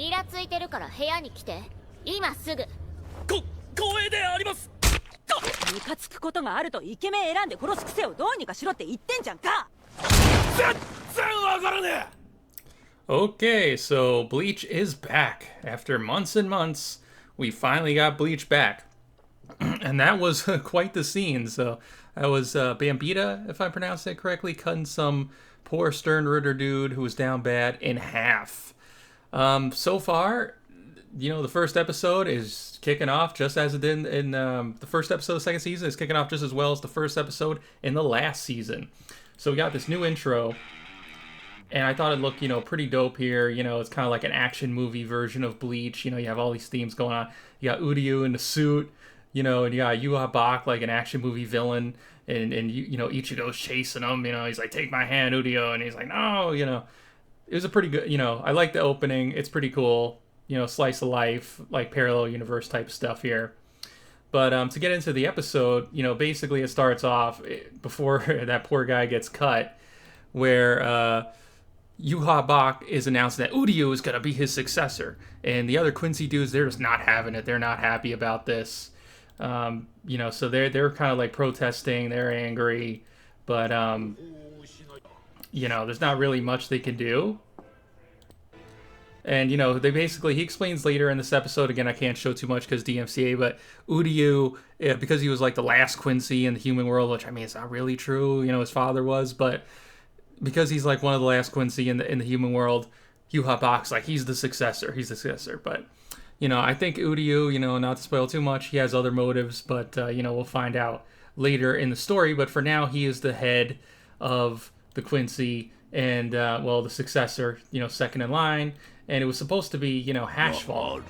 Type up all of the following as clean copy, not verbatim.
イラついてるから部屋に来て。今すぐ。光栄であります。ムカつくことがあるとイケメン選んで殺す癖をどうにかしろって言ってんじゃんか。全然わからねえ。 Okay, so Bleach is back. After months and months, we finally got Bleach back. And that was quite the scene. So that was Bambietta, if I pronounced it correctly, cutting some poor Sternritter dude who was down bad in half. So far, the first episode is kicking off just as it did in the first episode of the second season. It's kicking off just as well as the first episode in the last season. So we got this new intro. And I thought it looked, pretty dope here. It's kind of like an action movie version of Bleach. You have all these themes going on. You got Uryu in the suit, and you got Yuha Bak, like an action movie villain. And Ichigo's chasing him. He's like, take my hand, Uryu. And he's like, no, It was a pretty good, I like the opening. It's pretty cool. Slice of life, like parallel universe type stuff here. But to get into the episode, basically it starts off before that poor guy gets cut, where Yuha Bak is announcing that Uryu is going to be his successor. And the other Quincy dudes, they're just not having it. They're not happy about this. So they're kind of like protesting. They're angry. But, there's not really much they can do. And, he explains later in this episode, again, I can't show too much because DMCA, but Uryu, because he was like the last Quincy in the human world, which, it's not really true, his father was, but because he's like one of the last Quincy in the human world, Yuha Bak's like, he's the successor. But, I think Uryu, not to spoil too much, he has other motives, but, we'll find out later in the story. But for now, he is the head of the Quincy and, the successor, second in line. And it was supposed to be, Hashfall.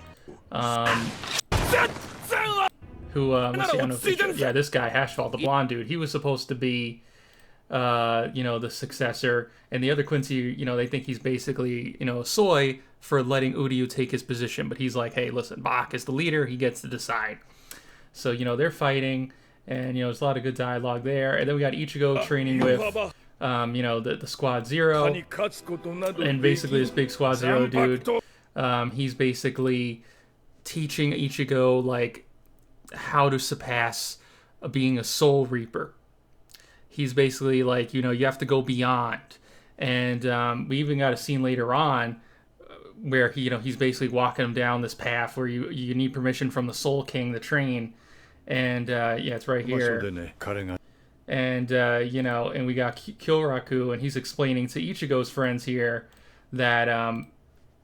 Who, let's see, I don't know if this guy, Hashfall, the blonde dude, he was supposed to be, the successor. And the other Quincy, they think he's basically, soy for letting Uryu take his position. But he's like, hey, listen, Bak is the leader. He gets to decide. So, they're fighting. And, there's a lot of good dialogue there. And then we got Ichigo training with, the Squad Zero. And basically this big Squad Zero dude, he's basically teaching Ichigo, like, how to surpass being a Soul Reaper. He's basically like, you have to go beyond. And we even got a scene later on where he's basically walking him down this path where you need permission from the Soul King to train. And it's right here. And and we got Kyoraku, and he's explaining to Ichigo's friends here that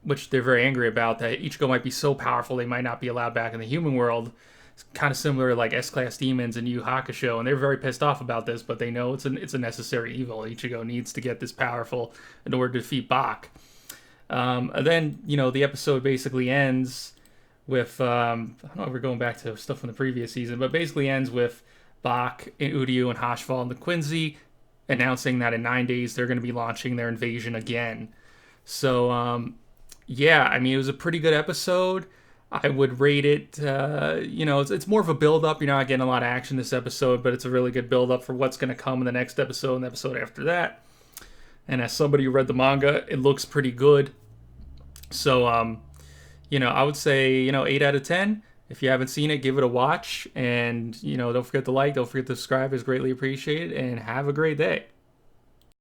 which they're very angry about, that Ichigo might be so powerful they might not be allowed back in the human world. It's kind of similar to like S-Class Demons and Yu Hakusho, and they're very pissed off about this, but they know it's a necessary evil. Ichigo needs to get this powerful in order to defeat Bak. And then, the episode basically ends with, I don't know if we're going back to stuff from the previous season, but basically ends with Bak and Uryu and Hashfall and the Quincy announcing that in 9 days they're going to be launching their invasion again. So, it was a pretty good episode. I would rate it, it's more of a build-up. You're not getting a lot of action this episode, but it's a really good build-up for what's going to come in the next episode and the episode after that. And as somebody who read the manga, it looks pretty good. So, I would say, 8 out of 10. If you haven't seen it, give it a watch. And, don't forget to like, don't forget to subscribe. It's greatly appreciated. And have a great day.